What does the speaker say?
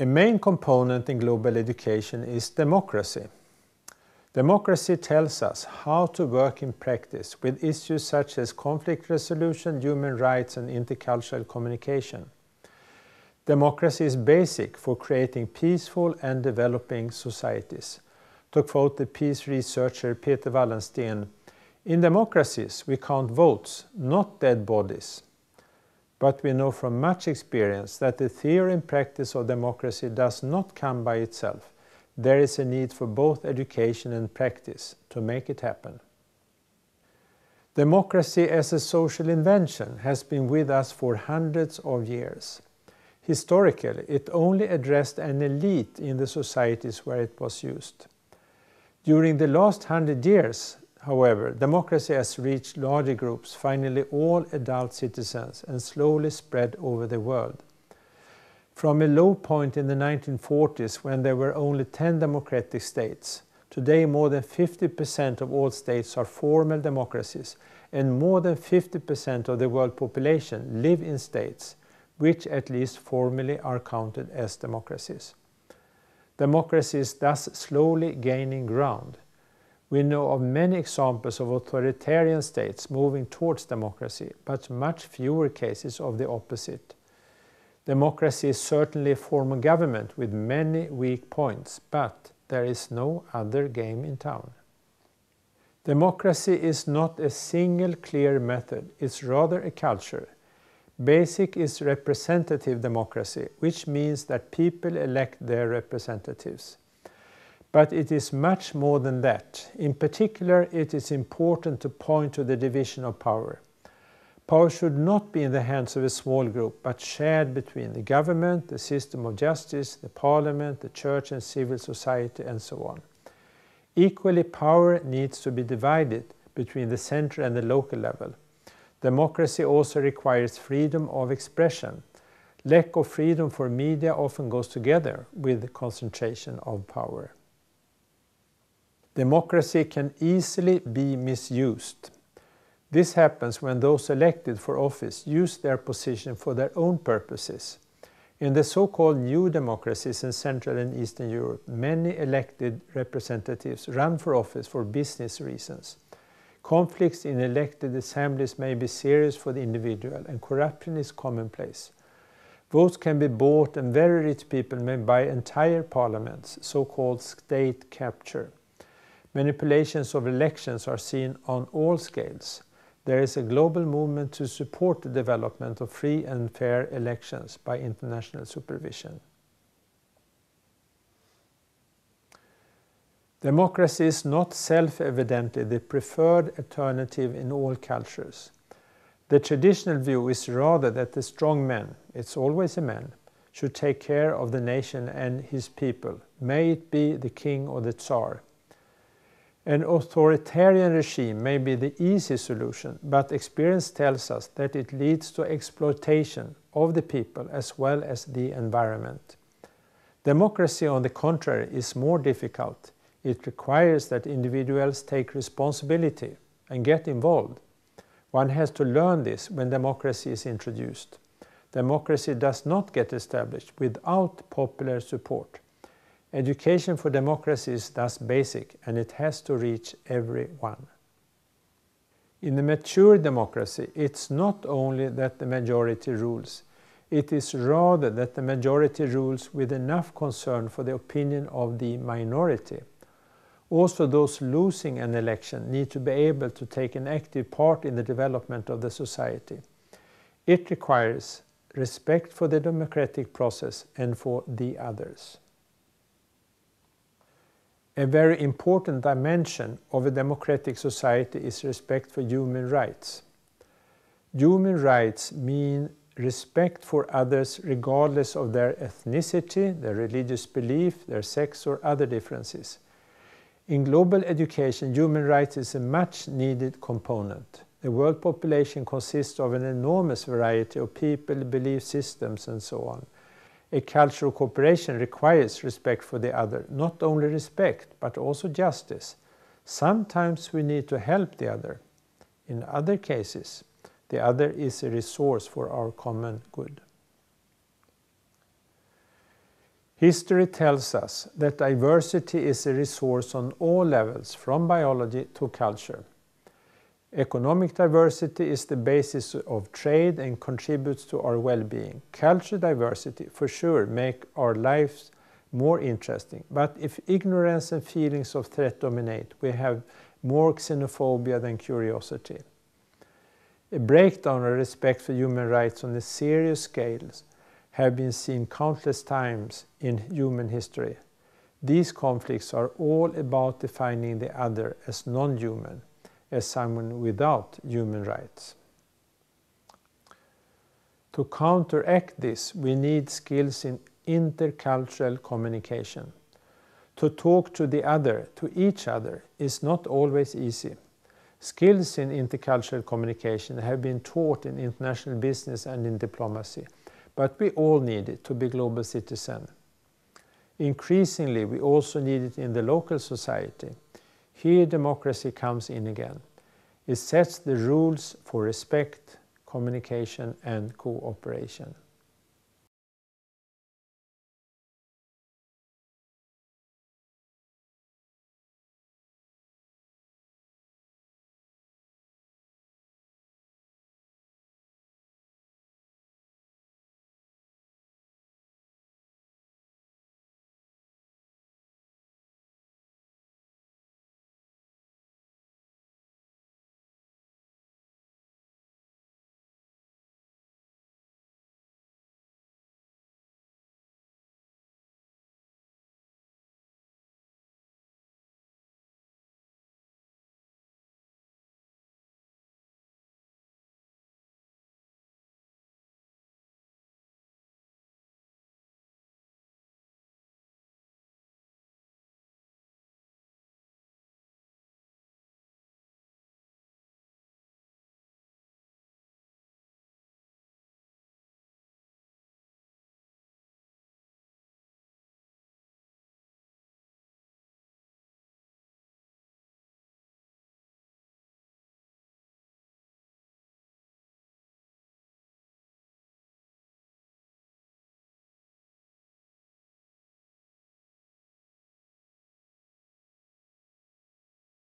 A main component in global education is democracy. Democracy tells us how to work in practice with issues such as conflict resolution, human rights, and intercultural communication. Democracy is basic for creating peaceful and developing societies. To quote the peace researcher Peter Wallensten, "In democracies we count votes, not dead bodies." But we know from much experience that the theory and practice of democracy does not come by itself. There is a need for both education and practice to make it happen. Democracy as a social invention has been with us for hundreds of years. Historically, it only addressed an elite in the societies where it was used. During the last 100 years, however, democracy has reached larger groups, finally all adult citizens, and slowly spread over the world. From a low point in the 1940s when there were only 10 democratic states, today more than 50% of all states are formal democracies, and more than 50% of the world population live in states, which at least formally are counted as democracies. Democracy is thus slowly gaining ground. We know of many examples of authoritarian states moving towards democracy, but much fewer cases of the opposite. Democracy is certainly a form of government with many weak points, but there is no other game in town. Democracy is not a single clear method, it's rather a culture. Basic is representative democracy, which means that people elect their representatives. But it is much more than that. In particular, it is important to point to the division of power. Power should not be in the hands of a small group, but shared between the government, the system of justice, the parliament, the church and civil society, and so on. Equally, power needs to be divided between the center and the local level. Democracy also requires freedom of expression. Lack of freedom for media often goes together with concentration of power. Democracy can easily be misused. This happens when those elected for office use their position for their own purposes. In the so-called new democracies in Central and Eastern Europe, many elected representatives run for office for business reasons. Conflicts in elected assemblies may be serious for the individual, and corruption is commonplace. Votes can be bought, and very rich people may buy entire parliaments, so-called state capture. Manipulations of elections are seen on all scales. There is a global movement to support the development of free and fair elections by international supervision. Democracy is not self-evidently the preferred alternative in all cultures. The traditional view is rather that the strong man, it's always a man, should take care of the nation and his people, may it be the king or the Tsar. An authoritarian regime may be the easy solution, but experience tells us that it leads to exploitation of the people as well as the environment. Democracy, on the contrary, is more difficult. It requires that individuals take responsibility and get involved. One has to learn this when democracy is introduced. Democracy does not get established without popular support. Education for democracy is thus basic, and it has to reach everyone. In a mature democracy, it's not only that the majority rules, it is rather that the majority rules with enough concern for the opinion of the minority. Also, those losing an election need to be able to take an active part in the development of the society. It requires respect for the democratic process and for the others. A very important dimension of a democratic society is respect for human rights. Human rights mean respect for others regardless of their ethnicity, their religious belief, their sex, or other differences. In global education, human rights is a much needed component. The world population consists of an enormous variety of people, belief systems, and so on. A culture of cooperation requires respect for the other, not only respect, but also justice. Sometimes we need to help the other. In other cases, the other is a resource for our common good. History tells us that diversity is a resource on all levels, from biology to culture. Economic diversity is the basis of trade and contributes to our well-being. Cultural diversity, for sure, makes our lives more interesting. But if ignorance and feelings of threat dominate, we have more xenophobia than curiosity. A breakdown of respect for human rights on a serious scale have been seen countless times in human history. These conflicts are all about defining the other as non-human, as someone without human rights. To counteract this, we need skills in intercultural communication. To talk to the other, to each other, is not always easy. Skills in intercultural communication have been taught in international business and in diplomacy, but we all need it to be global citizens. Increasingly, we also need it in the local society. Here democracy comes in again. It sets the rules for respect, communication and cooperation.